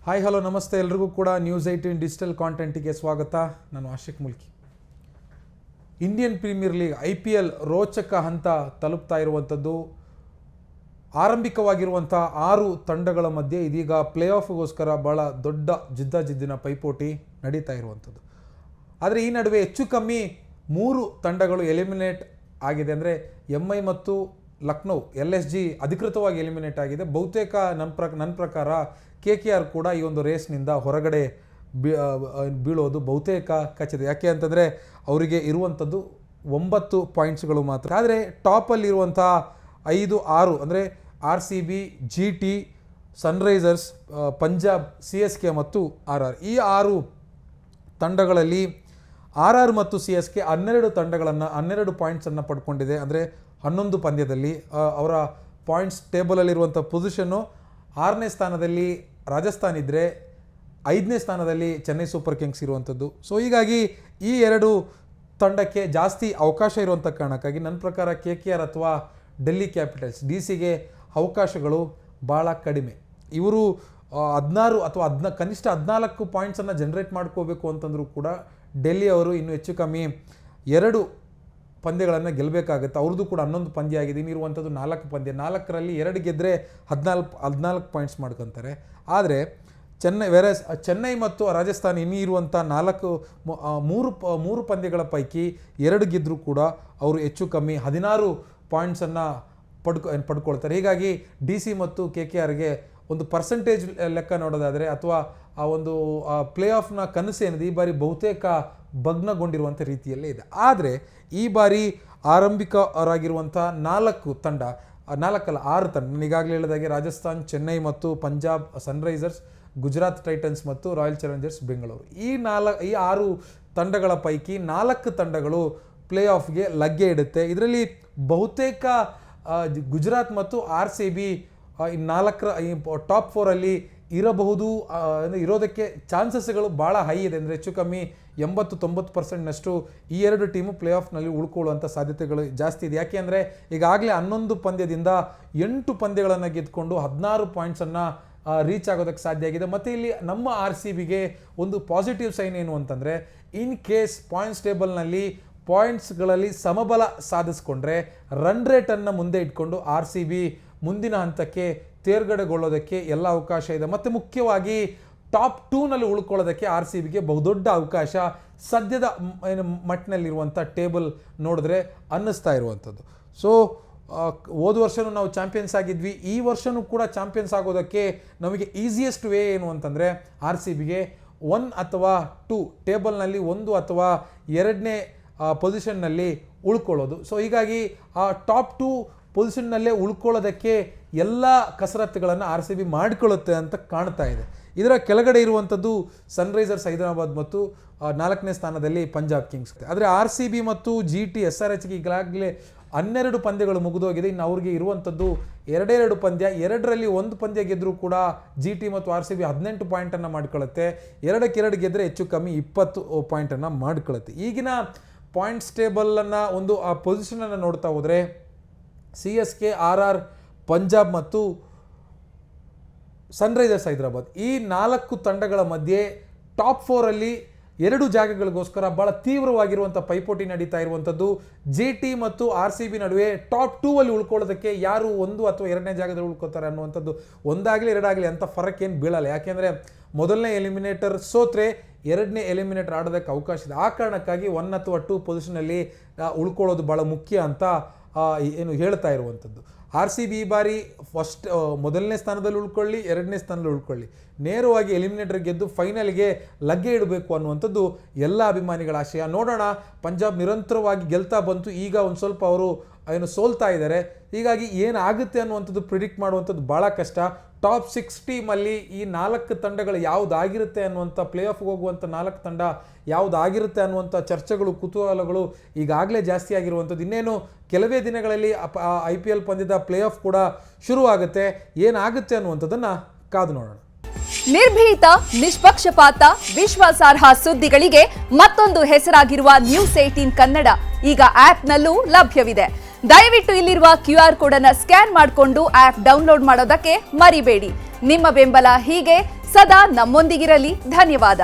Hi hello ನಮಸ್ತೆ ಎಲ್ರಿಗೂ ಕೂಡ ನ್ಯೂಸ್ 18 ಡಿಜಿಟಲ್ ಕಾಂಟೆಂಟಿಗೆ ಸ್ವಾಗತ. ನಾನು Ashik Mulki. Indian Premier League IPL ರೋಚಕ ಹಂತ ತಲುಪ್ತಾ ಇರುವಂಥದ್ದು. ಆರಂಭಿಕವಾಗಿರುವಂಥ 6 ತಂಡಗಳ ಮಧ್ಯೆ ಇದೀಗ ಪ್ಲೇ ಆಫ್ಗೋಸ್ಕರ ಭಾಳ ದೊಡ್ಡ ಜಿದ್ದಿನ ಪೈಪೋಟಿ ನಡೀತಾ ಇರುವಂಥದ್ದು. ಆದರೆ ಈ ನಡುವೆ ಹೆಚ್ಚು ಕಮ್ಮಿ 3 ತಂಡಗಳು ಎಲಿಮಿನೇಟ್ ಆಗಿದೆ. ಅಂದರೆ MI ಮತ್ತು ಲಕ್ನೋ LSG ಅಧಿಕೃತವಾಗಿ ಎಲಿಮಿನೇಟ್ ಆಗಿದೆ. ಬಹುತೇಕ ನನ್ನ ಪ್ರಕಾರ KKR ಕೂಡ ಈ ಒಂದು ರೇಸ್ನಿಂದ ಹೊರಗಡೆ ಬೀಳೋದು ಬಹುತೇಕ ಖಚಿತ. ಯಾಕೆ ಅಂತಂದರೆ ಅವರಿಗೆ ಇರುವಂಥದ್ದು 9 ಪಾಯಿಂಟ್ಸ್ಗಳು ಮಾತ್ರ. ಆದರೆ ಟಾಪಲ್ಲಿರುವಂಥ 5-6 ಅಂದರೆ RCB, GT, Sunrisers, Punjab, CSK ಮತ್ತು RR. ಈ 6 ತಂಡಗಳಲ್ಲಿ RR ಮತ್ತು CSK 12 ಪಾಯಿಂಟ್ಸನ್ನು ಪಡ್ಕೊಂಡಿದೆ. ಅಂದರೆ 11 ಪಂದ್ಯದಲ್ಲಿ ಅವರ ಪಾಯಿಂಟ್ಸ್ ಟೇಬಲಲ್ಲಿರುವಂಥ ಪೊಸಿಷನ್ನು 6ನೇ ಸ್ಥಾನದಲ್ಲಿ ರಾಜಸ್ಥಾನ್ ಇದ್ದರೆ 5ನೇ ಸ್ಥಾನದಲ್ಲಿ ಚೆನ್ನೈ ಸೂಪರ್ ಕಿಂಗ್ಸ್ ಇರುವಂಥದ್ದು. ಸೊ ಹೀಗಾಗಿ ಈ 2 ತಂಡಕ್ಕೆ ಜಾಸ್ತಿ ಅವಕಾಶ ಇರುವಂಥ ಕಾರಣಕ್ಕಾಗಿ ನನ್ನ ಪ್ರಕಾರ KKR ಅಥವಾ ಡೆಲ್ಲಿ ಕ್ಯಾಪಿಟಲ್ಸ್ DCಗೆ ಅವಕಾಶಗಳು ಭಾಳ ಕಡಿಮೆ. ಇವರು 16 ಅಥವಾ ಕನಿಷ್ಠ 14 ಪಾಯಿಂಟ್ಸನ್ನು ಜನರೇಟ್ ಮಾಡ್ಕೋಬೇಕು ಅಂತಂದರೂ ಕೂಡ ಡೆಲ್ಲಿ ಅವರು ಇನ್ನೂ ಹೆಚ್ಚು ಕಮ್ಮಿ 2 ಪಂದ್ಯಗಳನ್ನು ಗೆಲ್ಲಬೇಕಾಗುತ್ತೆ. ಅವ್ರದ್ದು ಕೂಡ 11 ಪಂದ್ಯ ಆಗಿದೆ. ಇನ್ನಿರುವಂಥದ್ದು 4 ಪಂದ್ಯ. 4ರಲ್ಲಿ 2 ಗೆದ್ದರೆ 14 ಪಾಯಿಂಟ್ಸ್ ಮಾಡ್ಕೊತಾರೆ. ಆದರೆ ಚೆನ್ನೈ ಮತ್ತು ರಾಜಸ್ಥಾನ್ ಇನ್ನಿರುವಂಥ 3 ಪಂದ್ಯಗಳ ಪೈಕಿ 2 ಗೆದ್ದರೂ ಕೂಡ ಅವರು ಹೆಚ್ಚು ಕಮ್ಮಿ 16 ಪಾಯಿಂಟ್ಸನ್ನು ಪಡ್ಕೊಳ್ತಾರೆ. ಹೀಗಾಗಿ DC ಮತ್ತು KKRಗೆ ಒಂದು ಪರ್ಸೆಂಟೇಜ್ ಲೆಕ್ಕ ನೋಡೋದಾದರೆ ಅಥವಾ ಆ ಒಂದು ಪ್ಲೇ ಆಫ್ನ ಕನಸು ಏನಿದೆ ಈ ಬಾರಿ ಬಹುತೇಕ ಭಗ್ನಗೊಂಡಿರುವಂಥ ರೀತಿಯಲ್ಲೇ ಇದೆ. ಆದರೆ ಈ ಬಾರಿ ಆರಂಭಿಕರಾಗಿರುವಂಥ 6 ತಂಡ ನಾನು ಈಗಾಗಲೇ ಹೇಳಿದಾಗೆ ರಾಜಸ್ಥಾನ್, ಚೆನ್ನೈ ಮತ್ತು ಪಂಜಾಬ್ ಸನ್ರೈಸರ್ಸ್, ಗುಜರಾತ್ ಟೈಟನ್ಸ್ ಮತ್ತು ರಾಯಲ್ ಚಾಲೆಂಜರ್ಸ್ ಬೆಂಗಳೂರು. ಈ 6 ತಂಡಗಳ ಪೈಕಿ 4 ತಂಡಗಳು ಪ್ಲೇ ಆಫ್ಗೆ ಲಗ್ಗೆ ಇಡುತ್ತೆ. ಇದರಲ್ಲಿ ಬಹುತೇಕ ಗುಜರಾತ್ ಮತ್ತು RCB ಈ 4 ಟಾಪ್ 4ಅಲ್ಲಿ ಇರಬಹುದು, ಇರೋದಕ್ಕೆ ಚಾನ್ಸಸ್ಗಳು ಭಾಳ ಹೈ ಇದೆ. ಅಂದರೆ ಹೆಚ್ಚು ಕಮ್ಮಿ 80-90%ನಷ್ಟು ಈ 2 ಟೀಮು ಪ್ಲೇ ಆಫ್ನಲ್ಲಿ ಉಳ್ಕೊಳ್ಳುವಂಥ ಸಾಧ್ಯತೆಗಳು ಜಾಸ್ತಿ ಇದೆ. ಯಾಕೆ ಅಂದರೆ ಈಗಾಗಲೇ 11 ಪಂದ್ಯದಿಂದ 8 ಪಂದ್ಯಗಳನ್ನು ಗೆದ್ದುಕೊಂಡು 16 ಪಾಯಿಂಟ್ಸನ್ನು ರೀಚ್ ಆಗೋದಕ್ಕೆ ಸಾಧ್ಯ ಆಗಿದೆ. ಮತ್ತು ಇಲ್ಲಿ ನಮ್ಮ RCBಗೆ ಒಂದು ಪಾಸಿಟಿವ್ ಸೈನ್ ಏನು ಅಂತಂದರೆ, ಇನ್ ಕೇಸ್ ಪಾಯಿಂಟ್ಸ್ ಟೇಬಲ್ನಲ್ಲಿ ಪಾಯಿಂಟ್ಸ್ಗಳಲ್ಲಿ ಸಮಬಲ ಸಾಧಿಸ್ಕೊಂಡ್ರೆ ರನ್ ರೇಟನ್ನು ಮುಂದೆ ಇಟ್ಕೊಂಡು RCB ಮುಂದಿನ ಹಂತಕ್ಕೆ ತೇರ್ಗಡೆಗೊಳ್ಳೋದಕ್ಕೆ ಎಲ್ಲ ಅವಕಾಶ ಇದೆ. ಮತ್ತು ಮುಖ್ಯವಾಗಿ ಟಾಪ್ 2ನಲ್ಲಿ ಉಳ್ಕೊಳ್ಳೋದಕ್ಕೆ RCBಗೆ ಬಹುದೊಡ್ಡ ಅವಕಾಶ ಸದ್ಯದ ಮಟ್ಟಿನಲ್ಲಿರುವಂಥ ಟೇಬಲ್ ನೋಡಿದ್ರೆ ಅನ್ನಿಸ್ತಾ ಇರುವಂಥದ್ದು. ಸೊ ಹೋದ ವರ್ಷವೂ ನಾವು ಚಾಂಪಿಯನ್ಸ್ ಆಗಿದ್ವಿ. ಈ ವರ್ಷವೂ ಕೂಡ ಚಾಂಪಿಯನ್ಸ್ ಆಗೋದಕ್ಕೆ ನಮಗೆ ಈಸಿಯೆಸ್ಟ್ ವೇ ಏನು ಅಂತಂದರೆ RCBಗೆ 1 ಅಥವಾ 2 ಟೇಬಲ್ನಲ್ಲಿ 1 ಅಥವಾ 2ನೇ ಪೊಸಿಷನ್ನಲ್ಲಿ ಉಳ್ಕೊಳ್ಳೋದು. ಸೊ ಹೀಗಾಗಿ ಆ ಟಾಪ್ 2 ಪೊಸಿಷನ್ನಲ್ಲೇ ಉಳ್ಕೊಳ್ಳೋದಕ್ಕೆ ಎಲ್ಲ ಕಸರತ್ತುಗಳನ್ನು RCB ಮಾಡಿಕೊಳ್ಳುತ್ತೆ ಅಂತ ಕಾಣ್ತಾ ಇದೆ. ಇದರ ಕೆಳಗಡೆ ಇರುವಂಥದ್ದು ಸನ್ರೈಸರ್ಸ್ ಹೈದರಾಬಾದ್ ಮತ್ತು 4ನೇ ಸ್ಥಾನದಲ್ಲಿ ಪಂಜಾಬ್ ಕಿಂಗ್ಸ್. ಆದರೆ RCB ಮತ್ತು GT SRHಗೆ ಈಗಾಗಲೇ 12 ಪಂದ್ಯಗಳು ಮುಗಿದೋಗಿದೆ. ಇನ್ನು ಅವ್ರಿಗೆ ಇರುವಂಥದ್ದು 2 ಪಂದ್ಯ. 2ರಲ್ಲಿ 1 ಪಂದ್ಯ ಗೆದ್ದರೂ ಕೂಡ GT ಮತ್ತು RCB 18 ಪಾಯಿಂಟನ್ನು ಮಾಡ್ಕೊಳ್ಳುತ್ತೆ. 2 ಗೆದ್ದರೆ ಹೆಚ್ಚು ಕಮ್ಮಿ 20 ಪಾಯಿಂಟನ್ನು ಮಾಡ್ಕೊಳ್ಳುತ್ತೆ. ಈಗಿನ ಪಾಯಿಂಟ್ಸ್ ಟೇಬಲನ್ನು ಒಂದು ಆ ಪೊಸಿಷನನ್ನು ನೋಡ್ತಾ ಹೋದರೆ CSK, RR, ಪಂಜಾಬ್ ಮತ್ತು ಸನ್ರೈಸರ್ಸ್ ಹೈದರಾಬಾದ್ ಈ 4 ತಂಡಗಳ ಮಧ್ಯೆ ಟಾಪ್ 4ಅಲ್ಲಿ 2 ಜಾಗಗಳಿಗೋಸ್ಕರ ಭಾಳ ತೀವ್ರವಾಗಿರುವಂಥ ಪೈಪೋಟಿ ನಡೀತಾ ಇರುವಂಥದ್ದು. GT ಮತ್ತು RCB ನಡುವೆ ಟಾಪ್ 2ಅಲ್ಲಿ ಉಳ್ಕೊಳ್ಳೋದಕ್ಕೆ ಯಾರು 1 ಅಥವಾ 2ನೇ ಜಾಗದಲ್ಲಿ ಉಳ್ಕೋತಾರೆ ಅನ್ನುವಂಥದ್ದು 1 ಆಗಲಿ 2 ಆಗಲಿ ಅಂತ ಫರಕ್ ಏನು ಬೀಳಲ್ಲ. ಯಾಕೆಂದರೆ ಮೊದಲನೇ ಎಲಿಮಿನೇಟರ್ ಸೋತ್ರೆ 2ನೇ ಎಲಿಮಿನೇಟರ್ ಆಡೋದಕ್ಕೆ ಅವಕಾಶ ಇದೆ. ಆ ಕಾರಣಕ್ಕಾಗಿ 1 ಅಥವಾ 2 ಪೊಸಿಷನಲ್ಲಿ ಉಳ್ಕೊಳ್ಳೋದು ಭಾಳ ಮುಖ್ಯ ಅಂತ ಏನು ಹೇಳ್ತಾ ಇರುವಂಥದ್ದು. RCB ಈ ಬಾರಿ ಮೊದಲನೇ ಸ್ಥಾನದಲ್ಲಿ ಉಳ್ಕೊಳ್ಳಿ, 2ನೇ ಸ್ಥಾನದಲ್ಲಿ ಉಳ್ಕೊಳ್ಳಿ, ನೇರವಾಗಿ ಎಲಿಮಿನೇಟರ್ ಗೆದ್ದು ಫೈನಲ್ಗೆ ಲಗ್ಗೆ ಇಡಬೇಕು ಅನ್ನುವಂಥದ್ದು ಎಲ್ಲ ಅಭಿಮಾನಿಗಳ ಆಶಯ. ನೋಡೋಣ, ಪಂಜಾಬ್ ನಿರಂತರವಾಗಿ ಗೆಲ್ತಾ ಬಂತು. ಈಗ ಒಂದು ಸ್ವಲ್ಪ ಅವರು ಸೋಲ್ತಾ ಇದ್ದಾರೆ. ಹೀಗಾಗಿ ಏನಾಗುತ್ತೆ ಅನ್ನುವಂಥದ್ದು ಪ್ರಿಡಿಕ್ಟ್ ಮಾಡುವಂಥದ್ದು ಭಾಳ ಕಷ್ಟ. ಟಾಪ್ 6 ಟೀಮಲ್ಲಿ ಈ 4 ತಂಡಗಳು ಯಾವುದಾಗಿರುತ್ತೆ ಅನ್ನುವಂಥ ಪ್ಲೇ ಆಫ್ಗೆ ಹೋಗುವಂಥ 4 ತಂಡ ಯಾವುದಾಗಿರುತ್ತೆ ಅನ್ನುವಂಥ ಚರ್ಚೆಗಳು, ಕುತೂಹಲಗಳು ಈಗಾಗಲೇ ಜಾಸ್ತಿ ಆಗಿರುವಂಥದ್ದು. ಇನ್ನೇನು ಕೆಲವೇ ದಿನಗಳಲ್ಲಿ IPL ಪಂದ್ಯದ ಪ್ಲೇ ಆಫ್ ಕೂಡ ಶುರುವಾಗುತ್ತೆ. ಏನಾಗುತ್ತೆ ಅನ್ನುವಂಥದ್ದನ್ನು ಕಾದು ನೋಡೋಣ. ನಿರ್ಭೀತ, ನಿಷ್ಪಕ್ಷಪಾತ, ವಿಶ್ವಾಸಾರ್ಹ ಸುದ್ದಿಗಳಿಗೆ ಮತ್ತೊಂದು ಹೆಸರಾಗಿರುವ ನ್ಯೂಸ್ 18 ಕನ್ನಡ ಈಗ ಆಪ್ನಲ್ಲೂ ಲಭ್ಯವಿದೆ. ದಯವಿಟ್ಟು ಇಲ್ಲಿರುವ QR ಕೋಡ್ ಅನ್ನು ಸ್ಕ್ಯಾನ್ ಮಾಡಿಕೊಂಡು ಆಪ್ ಡೌನ್ಲೋಡ್ ಮಾಡೋದಕ್ಕೆ ಮರಿಬೇಡಿ. ನಿಮ್ಮ ಬೆಂಬಲ ಹೀಗೆ ಸದಾ ನಮ್ಮೊಂದಿಗಿರಲಿ. ಧನ್ಯವಾದ.